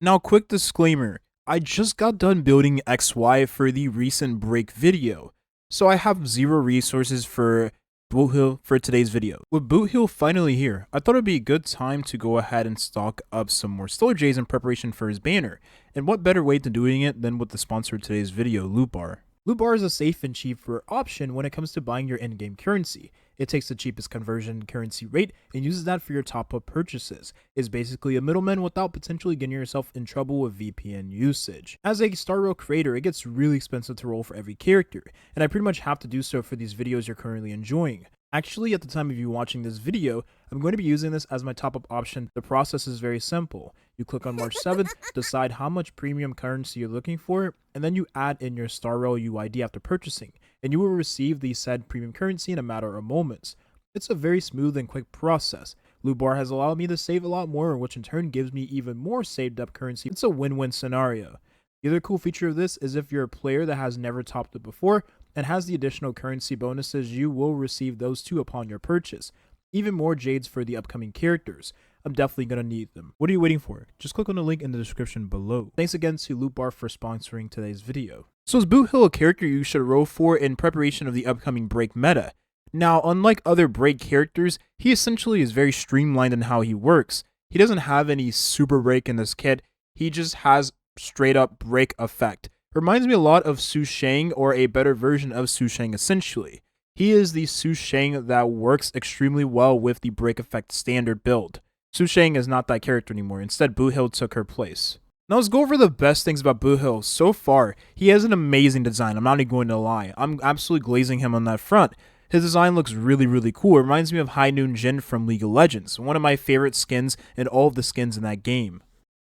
Now, quick disclaimer, I just got done building XY for the recent break video, so I have zero resources for Boothill for today's video. With Boothill finally here, I thought it'd be a good time to go ahead and stock up some more Stellar Jades in preparation for his banner, and what better way to doing it than with the sponsor of today's video, Loot Bar. Loot Bar is a safe and cheaper option when it comes to buying your in-game currency. It takes the cheapest conversion currency rate and uses that for your top-up purchases. It's basically a middleman without potentially getting yourself in trouble with VPN usage. As a Star Rail creator, it gets really expensive to roll for every character, and I pretty much have to do so for these videos you're currently enjoying. Actually, at the time of you watching this video, I'm going to be using this as my top-up option. The process is very simple. You click on March 7th, decide how much premium currency you're looking for, and then you add in your Star Rail UID after purchasing, and you will receive the said premium currency in a matter of moments. It's a very smooth and quick process. Loot Bar has allowed me to save a lot more, which in turn gives me even more saved up currency. It's a win-win scenario. The other cool feature of this is if you're a player that has never topped it before and has the additional currency bonuses, you will receive those too upon your purchase. Even more jades for the upcoming characters. I'm definitely going to need them. What are you waiting for? Just click on the link in the description below. Thanks again to Loot Bar for sponsoring today's video. So is Boothill a character you should roll for in preparation of the upcoming break meta? Now, unlike other break characters, he essentially is very streamlined in how he works. He doesn't have any super break in this kit, he just has straight up break effect. Reminds me a lot of Fu Xuan, or a better version of Fu Xuan essentially. He is the Fu Xuan that works extremely well with the break effect standard build. Fu Xuan is not that character anymore, instead Boothill took her place. Now let's go over the best things about Boothill. So far, he has an amazing design, I'm not even going to lie. I'm absolutely glazing him on that front. His design looks really cool. It reminds me of High Noon Jin from League of Legends, one of my favorite skins in all of the skins in that game.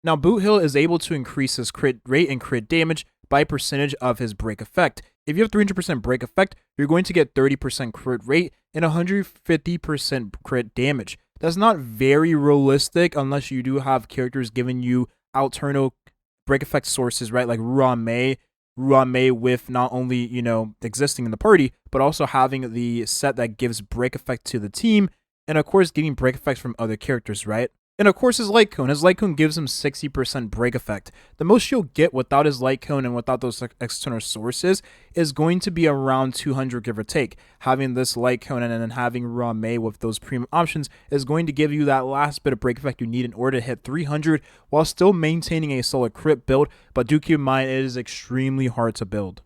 Now Boothill is able to increase his crit rate and crit damage by a percentage of his break effect. If you have 300% break effect, you're going to get 30% crit rate and 150% crit damage. That's not very realistic unless you do have characters giving you alternate break effect sources, right? Like Ruan Mei with not only, existing in the party, but also having the set that gives break effect to the team, and of course getting break effects from other characters, right? And of course his light cone. His light cone gives him 60% break effect. The most you'll get without his light cone and without those external sources is going to be around 200 give or take. Having this light cone and then having Ruan Mei with those premium options is going to give you that last bit of break effect you need in order to hit 300 while still maintaining a solid crit build, but do keep in mind it is extremely hard to build.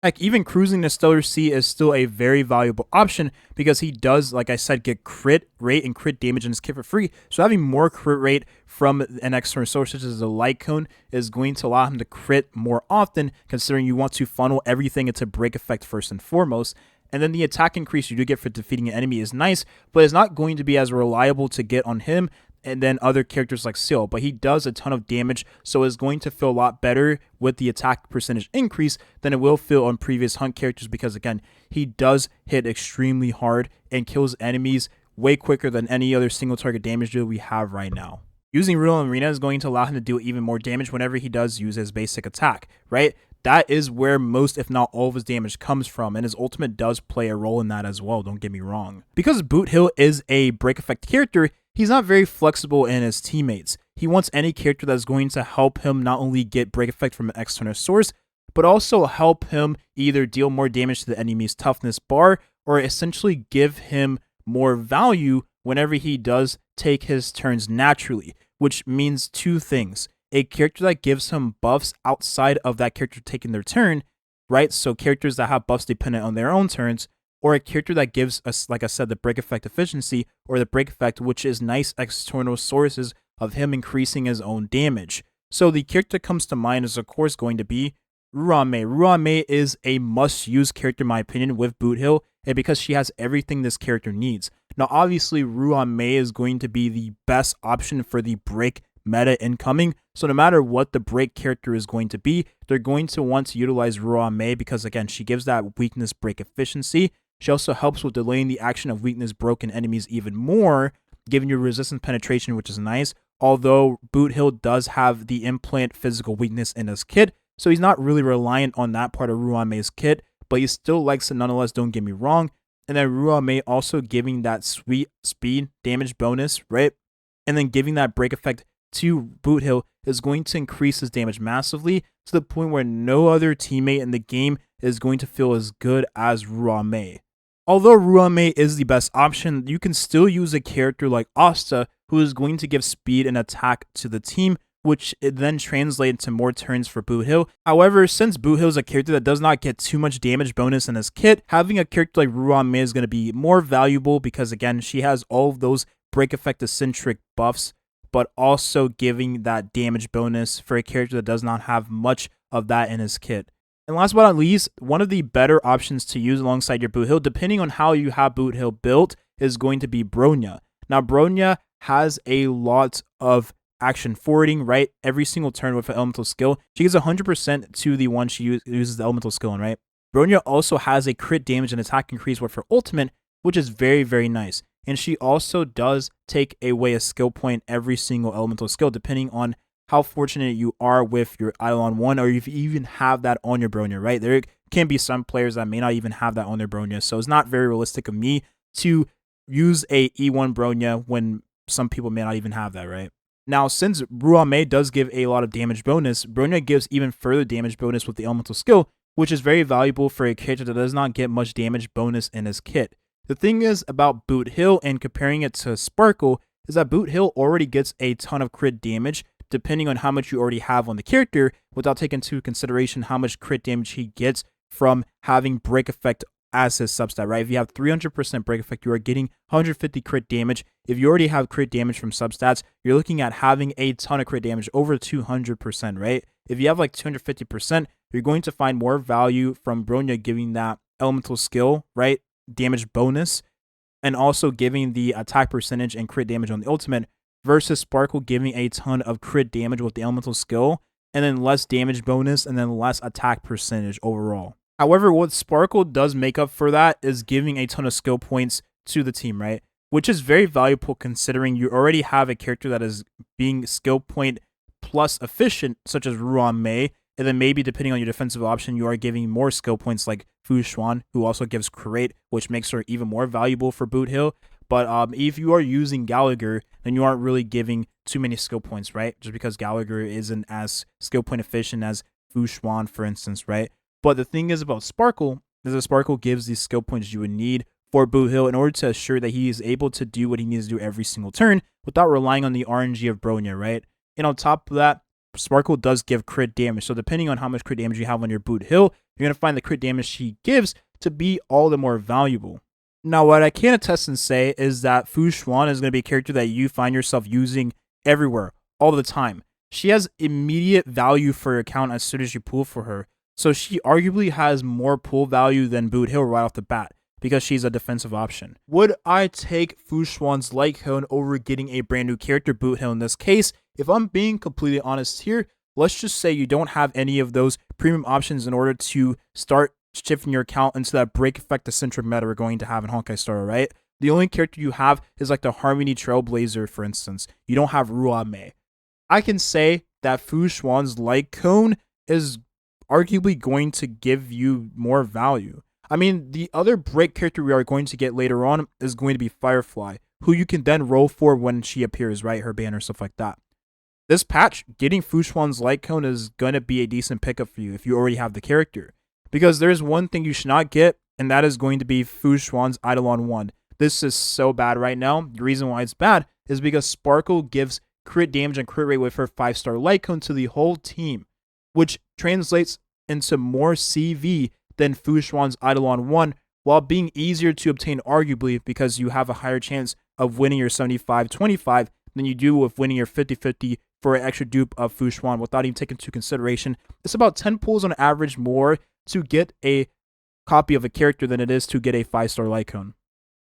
Heck, even cruising the Stellar Sea is still a very valuable option because he does, like I said, get crit rate and crit damage in his kit for free. So having more crit rate from an external source such as the light cone is going to allow him to crit more often, considering you want to funnel everything into break effect first and foremost. And then the attack increase you do get for defeating an enemy is nice, but it's not going to be as reliable to get on him and then other characters like Seal, but he does a ton of damage, so it's going to feel a lot better with the attack percentage increase than it will feel on previous hunt characters because, again, he does hit extremely hard and kills enemies way quicker than any other single target damage dealer we have right now. Using Real Arena is going to allow him to do even more damage whenever he does use his basic attack, right? That is where most, if not all, of his damage comes from, and his ultimate does play a role in that as well, don't get me wrong. Because Boothill is a break effect character, he's not very flexible in his teammates. He wants any character that's going to help him not only get break effect from an external source, but also help him either deal more damage to the enemy's toughness bar, or essentially give him more value whenever he does take his turns naturally, which means two things. A character that gives him buffs outside of that character taking their turn, right? So characters that have buffs dependent on their own turns, or a character that gives us, like I said, the break effect efficiency, or the break effect, which is nice external sources of him increasing his own damage. So the character that comes to mind is, of course, going to be Ruan Mei. Ruan Mei is a must-use character, in my opinion, with Boothill, and because she has everything this character needs. Now, obviously, Ruan Mei is going to be the best option for the break meta incoming, so no matter what the break character is going to be, they're going to want to utilize Ruan Mei because, again, she gives that weakness break efficiency. She also helps with delaying the action of weakness broken enemies even more, giving you resistance penetration, which is nice, although Boothill does have the implant physical weakness in his kit, so he's not really reliant on that part of Ruan Mei's kit, but he still likes it nonetheless, don't get me wrong. And then Ruan Mei also giving that sweet speed damage bonus, right? And then giving that break effect to Boothill is going to increase his damage massively to the point where no other teammate in the game is going to feel as good as Ruame. Although Ruame is the best option, you can still use a character like Asta, who is going to give speed and attack to the team, which it then translates into more turns for Boothill. However, since Boothill is a character that does not get too much damage bonus in his kit, having a character like Ruame is going to be more valuable because, again, she has all of those break effect eccentric buffs, but also giving that damage bonus for a character that does not have much of that in his kit. And last but not least, one of the better options to use alongside your Boothill, depending on how you have Boothill built, is going to be Bronya. Now, Bronya has a lot of action forwarding, right? Every single turn with an elemental skill, she gives 100% to the one she uses the elemental skill on, right? Bronya also has a crit damage and attack increase with her ultimate, which is very, very nice. And she also does take away a skill point every single elemental skill, depending on how fortunate you are with your Eidolon 1, or if you even have that on your Bronya, right? There can be some players that may not even have that on their Bronya, so it's not very realistic of me to use a E1 Bronya when some people may not even have that, right? Now, since Ruame does give a lot of damage bonus, Bronya gives even further damage bonus with the elemental skill, which is very valuable for a character that does not get much damage bonus in his kit. The thing is about Boothill and comparing it to Sparkle is that Boothill already gets a ton of crit damage, depending on how much you already have on the character, without taking into consideration how much crit damage he gets from having break effect as his substat, right? If you have 300% break effect, you are getting 150 crit damage. If you already have crit damage from substats, you're looking at having a ton of crit damage, over 200%, right? If you have like 250%, you're going to find more value from Bronya giving that elemental skill, right? Damage bonus, and also giving the attack percentage and crit damage on the ultimate, versus Sparkle giving a ton of crit damage with the elemental skill, and then less damage bonus, and then less attack percentage overall. However, what Sparkle does make up for that is giving a ton of skill points to the team, right? Which is very valuable considering you already have a character that is being skill point plus efficient, such as Ruame, and then maybe depending on your defensive option, you are giving more skill points like Fu Xuan, who also gives crit, which makes her even more valuable for Boothill. But if you are using Gallagher, then you aren't really giving too many skill points, right? Just because Gallagher isn't as skill point efficient as Fu Xuan, for instance, right? But the thing is about Sparkle is that Sparkle gives these skill points you would need for Boothill in order to assure that he is able to do what he needs to do every single turn without relying on the RNG of Bronya, right? And on top of that, Sparkle does give crit damage. So depending on how much crit damage you have on your Boothill, you're going to find the crit damage she gives to be all the more valuable. Now, what I can attest and say is that Fu Xuan is going to be a character that you find yourself using everywhere, all the time. She has immediate value for your account as soon as you pull for her. So she arguably has more pull value than Boothill right off the bat, because she's a defensive option. Would I take Fu Xuan's light cone over getting a brand new character, Boothill, in this case? If I'm being completely honest here, let's just say you don't have any of those premium options in order to start shifting your account into that break effect eccentric meta we're going to have in Honkai Star, right? The only character you have is like the Harmony Trailblazer, for instance. You don't have Ruame. I can say that Fu Xuan's light cone is arguably going to give you more value. I mean, the other break character we are going to get later on is going to be Firefly, who you can then roll for when she appears, right? Her banner, stuff like that. This patch, getting Fu Xuan's light cone is going to be a decent pickup for you if you already have the character. Because there's one thing you should not get, and that is going to be Fu Xuan's Eidolon 1. This is so bad right now. The reason why it's bad is because Sparkle gives crit damage and crit rate with her 5-star light cone to the whole team, which translates into more CV than Fu Xuan's Eidolon 1, while being easier to obtain arguably because you have a higher chance of winning your 75-25 than you do with winning your 50-50 for an extra dupe of Fu Xuan without even taking into consideration. It's about 10 pulls on average more to get a copy of a character than it is to get a 5-star light cone.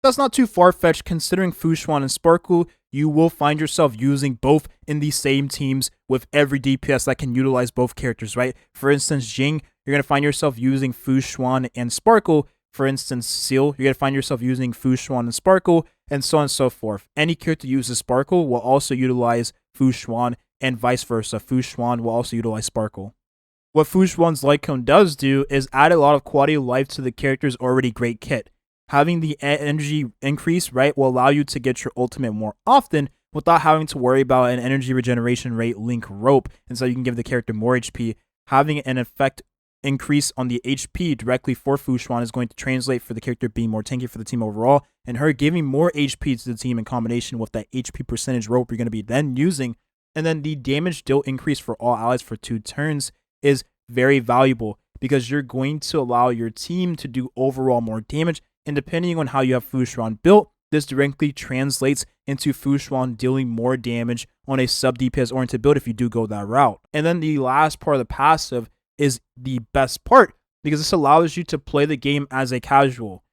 That's not too far-fetched considering Fu Xuan and Sparkle, you will find yourself using both in the same teams with every DPS that can utilize both characters, right? For instance, Jing, you're going to find yourself using Fu Xuan and Sparkle. For instance, Seal, you're going to find yourself using Fu Xuan and Sparkle, and so on and so forth. Any character uses Sparkle will also utilize Fu Xuan, and vice versa. Fu Xuan will also utilize Sparkle. What Fu Xuan's light cone does do is add a lot of quality of life to the character's already great kit. Having the energy increase, right, will allow you to get your ultimate more often without having to worry about an energy regeneration rate link rope, and so you can give the character more HP. Having an effect increase on the HP directly for Fu Xuan is going to translate for the character being more tanky for the team overall, and her giving more HP to the team in combination with that HP percentage rope you're going to be then using. And then the damage dealt increase for all allies for 2 turns is very valuable because you're going to allow your team to do overall more damage. And depending on how you have Fu Xuan built, this directly translates into Fu Xuan dealing more damage on a sub DPS oriented build if you do go that route. And then the last part of the passive is the best part because this allows you to play the game as a casual.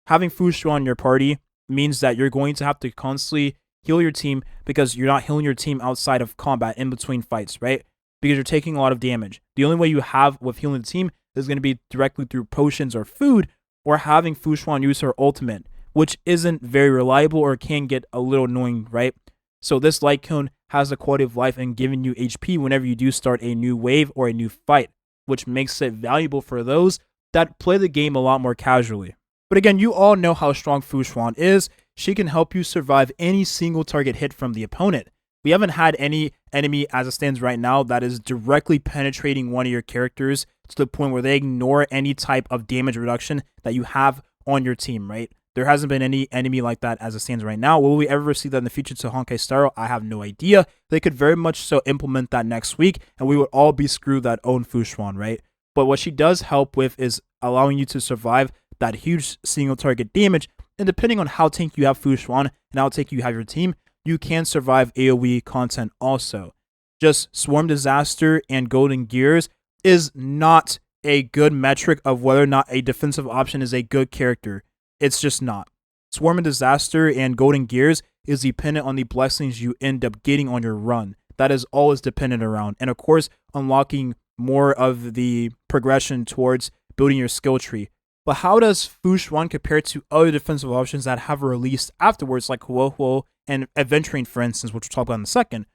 Having Fu Xuan in your party means that you're going to have to constantly heal your team because you're not healing your team outside of combat in between fights, right? Because you're taking a lot of damage. The only way you have with healing the team is going to be directly through potions or food or having Fu Xuan use her ultimate, which isn't very reliable or can get a little annoying, right? So this light cone has a quality of life and giving you HP whenever you do start a new wave or a new fight, which makes it valuable for those that play the game a lot more casually. But again, you all know how strong Fu Xuan is. She can help you survive any single target hit from the opponent. We haven't had any enemy as it stands right now that is directly penetrating one of your characters to the point where they ignore any type of damage reduction that you have on your team, right? There hasn't been any enemy like that as it stands right now. Will we ever see that in the future to Honkai Star? I have no idea. They could very much so implement that next week, and we would all be screwed that own Fu Xuan, right? But what she does help with is allowing you to survive that huge single target damage. And depending on how tanky you have Fu Xuan and how tanky you have your team, you can survive AoE content also. Just Swarm Disaster and Golden Gears is not a good metric of whether or not a defensive option is a good character. It's just not. Swarm and Disaster and Golden Gears is dependent on the blessings you end up getting on your run. That is always dependent around. And of course, unlocking more of the progression towards building your skill tree. But how does Fu Xuan compare to other defensive options that have released afterwards, like Boothill and Adventuring, for instance, which we'll talk about in a second?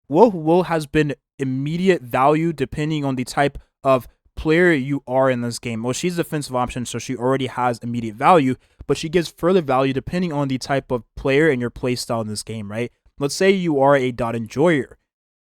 Boothill has been immediate value depending on the type of player you are in this game. Well, she's a defensive option, so she already has immediate value, but she gives further value depending on the type of player and your playstyle in this game, right? Let's say you are a dot enjoyer.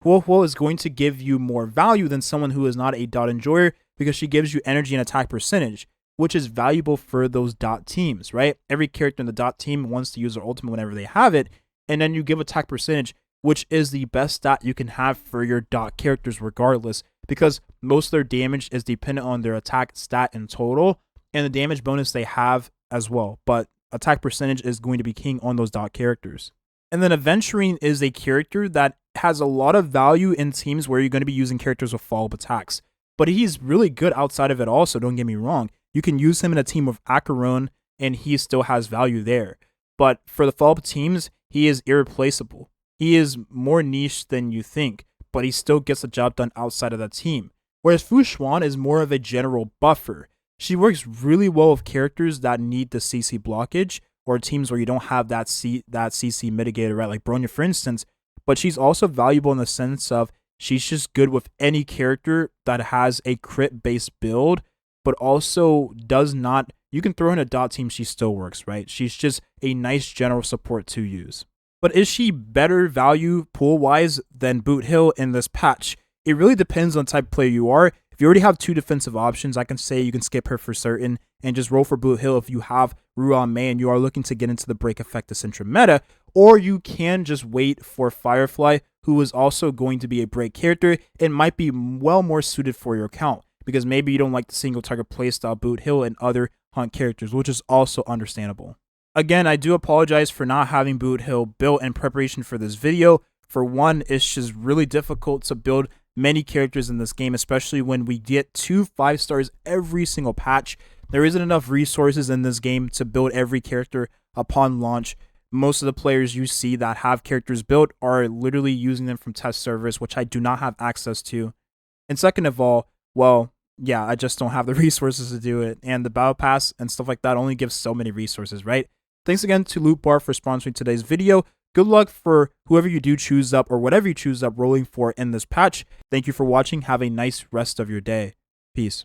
Boothill is going to give you more value than someone who is not a dot enjoyer because she gives you energy and attack percentage, which is valuable for those dot teams, right? Every character in the dot team wants to use their ultimate whenever they have it, and then you give attack percentage, which is the best stat you can have for your dot characters regardless, because most of their damage is dependent on their attack stat in total, and the damage bonus they have as well, but attack percentage is going to be king on those dot characters. And then Adventuring is a character that has a lot of value in teams where you're going to be using characters with follow-up attacks, but he's really good outside of it also, don't get me wrong. You can use him in a team with Acheron, and he still has value there. But for the follow-up teams, he is irreplaceable. He is more niche than you think, but he still gets the job done outside of that team. Whereas Fu Xuan is more of a general buffer. She works really well with characters that need the CC blockage, or teams where you don't have that CC mitigator, right? Like Bronya, for instance. But she's also valuable in the sense of she's just good with any character that has a crit-based build, but also does not, you can throw in a dot team, she still works, right? She's just a nice general support to use. But is she better value pool-wise than Boothill in this patch? It really depends on the type of player you are. If you already have 2 defensive options, I can say you can skip her for certain and just roll for Boothill if you have Ruan Mei and you are looking to get into the break effect Essentia meta, or you can just wait for Firefly, who is also going to be a break character and might be well more suited for your account, because maybe you don't like the single target playstyle Boothill and other hunt characters, which is also understandable. Again, I do apologize for not having Boothill built in preparation for this video. For one, it's just really difficult to build many characters in this game, especially when we get 2 5-stars every single patch. There isn't enough resources in this game to build every character upon launch. Most of the players you see that have characters built are literally using them from test servers, which I do not have access to. And second of all, well, yeah, I just don't have the resources to do it. And the battle pass and stuff like that only gives so many resources, right? Thanks again to Loot Bar for sponsoring today's video. Good luck for whoever you do choose up or whatever you choose up rolling for in this patch. Thank you for watching. Have a nice rest of your day. Peace.